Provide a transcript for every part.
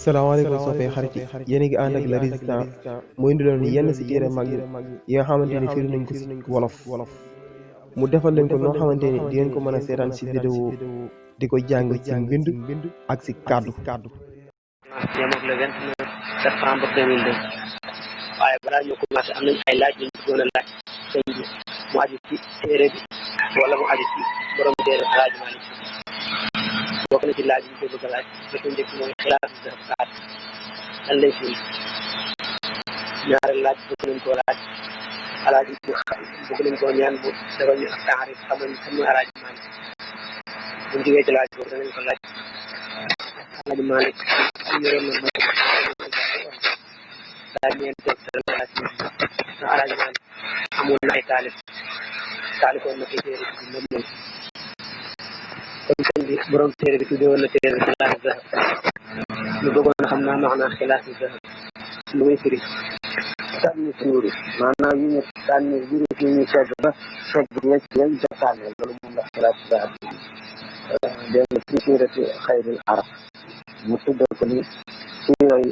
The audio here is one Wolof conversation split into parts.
salaamaaleykum soppee xarit yi yéen a ngi ànd ak Le Résistant mu indi leen yenn si téere mag yi nga xamante ni firi nañ ko si wolof mu defal leen ko noo xamante ni di ngeen ko mën a seetaan si vidéo di ko jàng ci mbind ak si kàddu. yemook le 29 septembre 2002 waaye balaa ñu commencé am nañ ay laaj yu ñu bëggoon a laaj sëñ bi mu aju ci téere bi wala mu aju ci borom téere Alaaji Malick bokk na ci laaj yi ñu koy bëgg a laaj la ko njëkk mooy xilaasu zahab lan lay firi ñaareel laaj bëgg nañ koo laaj Alaaji bëgg nañ koo ñaan bu defal ñu ak taarif xamal kan mooy Alaaji Malick bu ñu jógee ci laaj boobu danañ ko laaj Alaaji Malick yoroon na ma daal ñeenteel laaj na Alaaji Malick amoon na ay taalifoon na ay téere bi moom moom kon sëñ bi borom téere bi tuddee woon na téere bi xilaasu zahab lu bëggoon a xam naa maanaam xilaasu zahab lu muy firi tànn suuri maanaam yu ñu tànn jurus yu ñu segg ba segg yeeg yañ ca tànn loolu moom la xilaasu zahab dégg nga fi siirati xayril arab mu tuddal ko ni siiray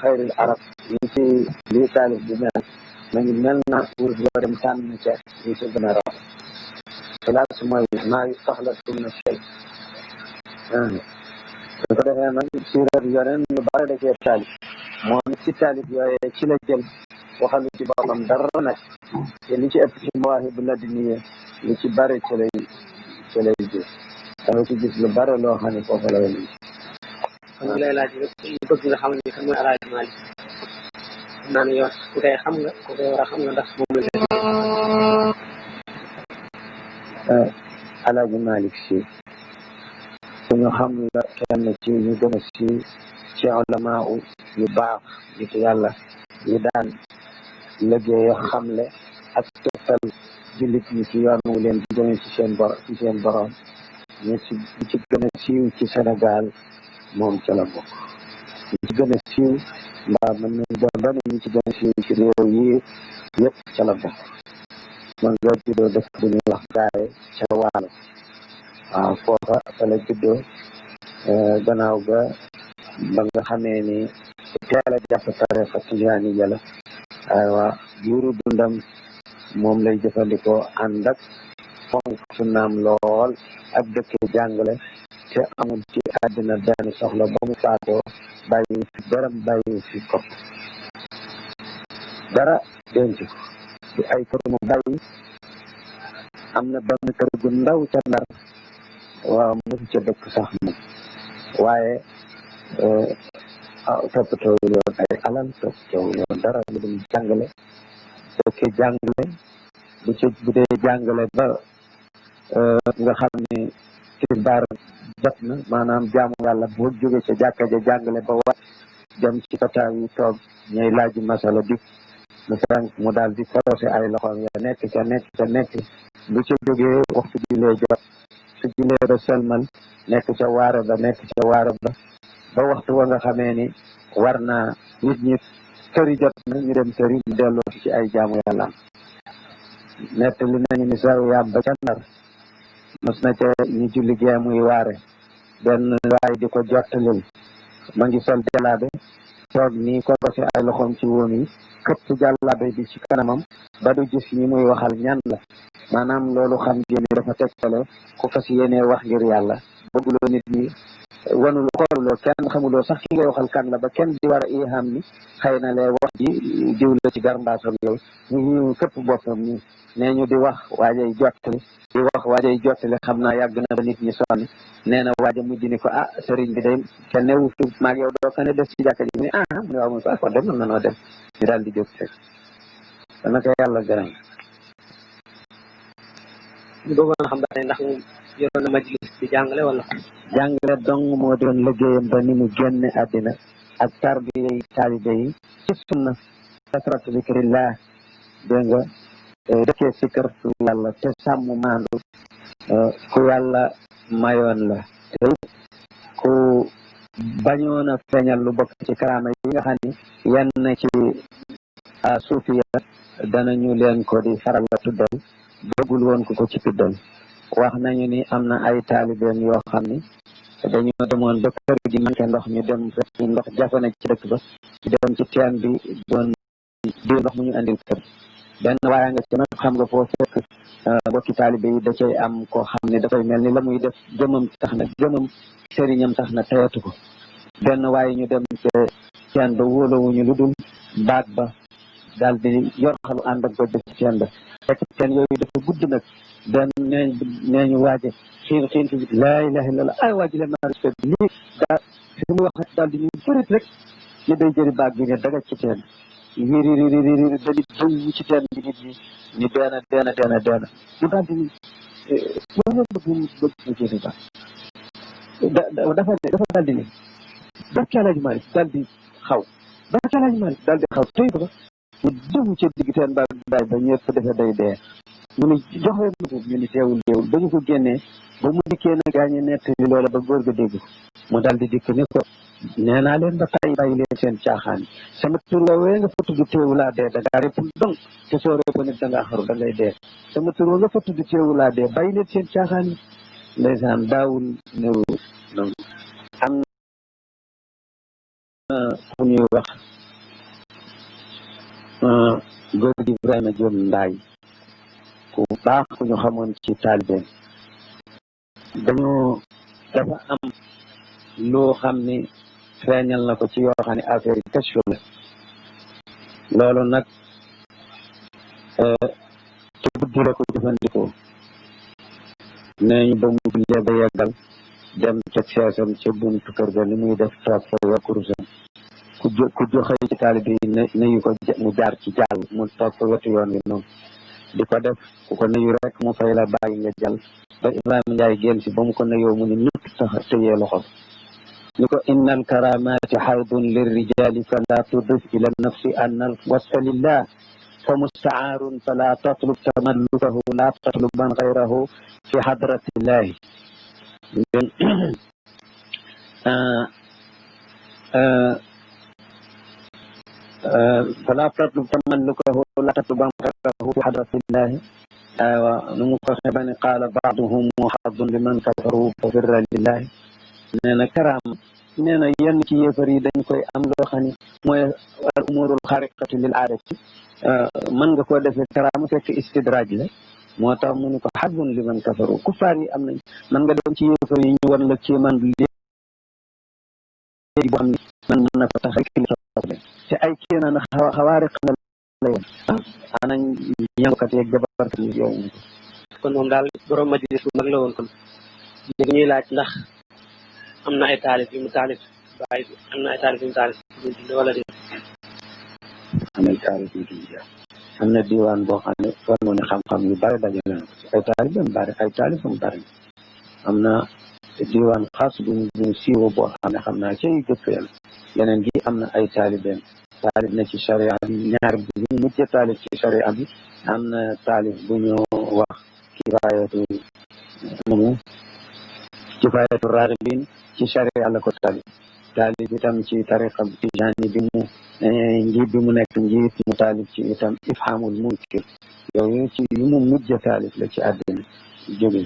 xayril arab yi ci lii taalif bi mel nañu mel na pour boo dem tànn ca yi ci gën a raw xilaas mooy maa yu soxla sunna shay su ko defee nag siirat yoneen lu bare da cee taalif moom ci taalif yooyee ci la jël waxalu ci boppam dara nag te li ci ëpp ci mawaahibu ladunniya li ci bare ci lay ji danga ci gis lu bare loo xam ne foofu la yéen xam nga lay laaj ñu bëgg nga xamal ni kan mooy Alaaji Malick xam naa ne yow ku koy xam nga ku koy war a xam nga ndax moom la Alaaji Malick Si suñu xam la kenn ci ñu gën a si ci ulamaa yu baax nit yàlla yi daan liggéey xamle ak tegtal jullit ñi ci yoon wu leen di jëme ci seen borom ñi ci gën a siiw ci Sénégal moom ca la bokk ñi ci gën a siiw mbaa mën nañ doon ba ñi ci gën a siiw ci réew yi yëpp ca la bokk man nga juddoo dëkk bu ñuy wax Gaaye ca Waalo waaw foofa fa la juddoo gannaaw ga ba nga xamee ni teel a jàpp tariqa tijaaniya la aywa juuru dundam moom lay jëfandikoo ànd ak fonk sunnaam lool ak dëkkee jàngale te amul ci àddina benn soxla ba mu faatoo bàyyiwu fi dara bàyyiwu fi kopp dara denc ko ci ay kër mu bàyyi am na benn kër gu ndaw ca Ndar waaw mu ca dëkk sax moom waaye toppatoo yoon ay alal toppatoo yoon dara lu dul jàngale dëkkee jàngale bu dee jàngale ba nga xam ni tisbaar jot na maanaam jaamu yàlla boo jóge ca jàkka ja jàngale ba wat dem ci pataaw yi toog ñuy laaj masala dik mu daal di korosé ay loxoom ya nekk bu ca jógee waxtu julee jot su julee ba selmal nekk ca waare ba ba waxtu wa nga xamee ni war naa nit ñi tëri jot na ñu dem tëri mu delloo ci ay jaamu yàlla nett li nañu ni zawiyaam ba ca Ndar mos na ca ñu julli gee muy waare benn waay di ko jottalil ma ngi sol jàllaabe toog nii korosé ay loxoom ci woom yi këpp jàllaabe bi ci kanamam ba du gis ñi muy waxal ñan la maanaam loolu xam ngeen ni dafa tegtale ku fas yéenee wax ngir yàlla bëgguloo nit ñi wanuloo xooluloo kenn xamuloo sax ki ngay waxal kan la ba kenn di war a iham ni xëy na lee wax ji diw la ci garmbaasam yow ñu këpp boppam ni nee ñu di wax waajay jottali xam naa yàgg na ba nit ñi sonn nee na waaja mujj ni ko sëriñ bi day kenn newu fi maag yow doo kane des ci jàkka ji mu ne mu ne waaw mu ko dem mën na noo dem ñu daal di jóg rek dana ko yàlla gërëm ñu bëggoon a xam daal ndax yoroon na majlis di jàngale wala jàngale dong moo doon liggéeyam ba ni mu génne àddina ak tarbiya yi taalibe yi ci sunna kasratu zikrillah dégg nga dëkkee sikkar yàlla te sàmm maandu ku yàlla mayoon la te ku bañoon a feeñal lu bokk ci karaama yi nga xam ni yenn ci suufiya danañu leen ko di faral a tuddal bëggul woon ku ko ci tuddal wax nañu ni am na ay taalibeem yoo xam ni dañoo demoon ba kër gi manqué ndox ñu dem fekk ndox jafe na ci dëkk ba dem ci teen bi doon biir ndox mu ñu andil kër benn waaye nga ci nag xam nga foo fekk bokki taalibe yi da cay am koo xam ne dafay mel ni la muy def jëmam tax na jëmam sëriñam tax na tayatu ko benn waaye ñu dem ci teen ba wóolowuñu lu dul baat ba daal di yor xalu ànd ak goj ci teen ba fekk teen yooyu dafa gudd nag benn nee ñu waaje xiin fi laa ilaha illallah ay waaji leen maa respect bi lii daal fi mu wax daal di ñu bërit rek ñu day jëri baag bi ne daga ci teen wiiri dali dëw ci teen bi nit ñi ñu deena mu daal di ni loolu bëgg mu jëri baag dafa daal di ni barke Alaaji Maalik daal di xaw barke Alaaji Maalik daal di xaw tey ko mu dëw ci digg teen baag daay ba ñëpp defe day dee mu ni jox leen ma ñu ni teewul ba ñu ko génnee ba mu dikkee na gaañe nett li loola ba góor ga dégg mu daal di dikk ni ko nee naa leen ba tàyyi bàyyi leen seen caaxaan yi sama tur woowee nga fa tudd teewulaa dee da ngaa répp donc te soo répp nit da ngaa xaru da ngay dee sama tur nga fa tudd teewulaa dee bàyyi leen seen caaxaan yi ndeysaan daawul néew donc am na ku ñuy wax góor gi Ibrahima Diop Ndaay ku baax ku ñu xamoon ci taalibeem dafa am loo xam ni feeñal na ko ci yoo xam ne affaire yi kashfu la loolu nag ci guddi la ko jëfandikoo nee ñu ba mu jullee ba yeggal dem ca seesam ca buntu kër ga li muy def toog fa yor kurusam ku joxee ci taalibe yi nuyu ko mu jaar ci jàll mu toog fa wetu yoon wi noonu di ko def ku ko nuyu rek mu fay la bàyyi nga jàll ba Ibrahima Ndiaye génn si ba mu ko nuyoo mu ni ñëpp tax tëyee loxo ni ko inna al karamati xawdun lirrijali fala tudif ila nafsi anna al wasfa lillah fa mustaarun fala tatlub tamallukahu la tatluban gayrahu fi hadratillahi fala tatlub tamallukahu la tatluban gayrahu fi hadratillahi nu mu ko waxee ba ne qaala baaduhum xadun liman kafaru fa firra lillahi nee na karaama nee na yenn ci yéefar yi dañ koy am loo xam ne mooy al umurul xariqatu lil aadati mën nga koo defee karaama fekk istidraaj la moo tax mu ne ko xadun liman kafaru kufaar yi am nañ mën nga dem ci yéefar yi ñu wan la ci man léegi boo xam ne man mën na ko tax rek te ay kéemaan xawaariq la yoon anañ ñëwkat yeeg jabarkat yi yow kon moom daal borom majlis bu mag la woon kon léegi ñuy laaj ndax am na ay taalif yu mu taalif bàyyi am na ay taalif yu mu taalif wala déet am ay taalif yu dul jeex am na diwaan boo xam ne war moo ne xam-xam yu bari dajale na ko ci ay taalifam bari ay taalifam bari am na diwaan xaas bu siiwa boo xam ne xam naa cay gëppeel yeneen gi am na ay taalibeem taalif na ci charia bi ñaar bu ñu mujj taalif ci charia bi am na taalif bu ñu wax kifaayatu raagibin ci charia la ko taalif itam ci tariqa tijaani bi mu njiit bi mu nekk njiit mu taalif ci itam ifhamul munkir yooyu ci yu mu mujj taalif la ci àddina jóge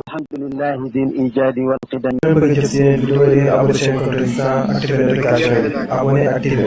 alhamdulillahi dil ijaadi wal qidam bëgg jot si vidéo yi abonné chaîne Kontouristan activé notification abonné activé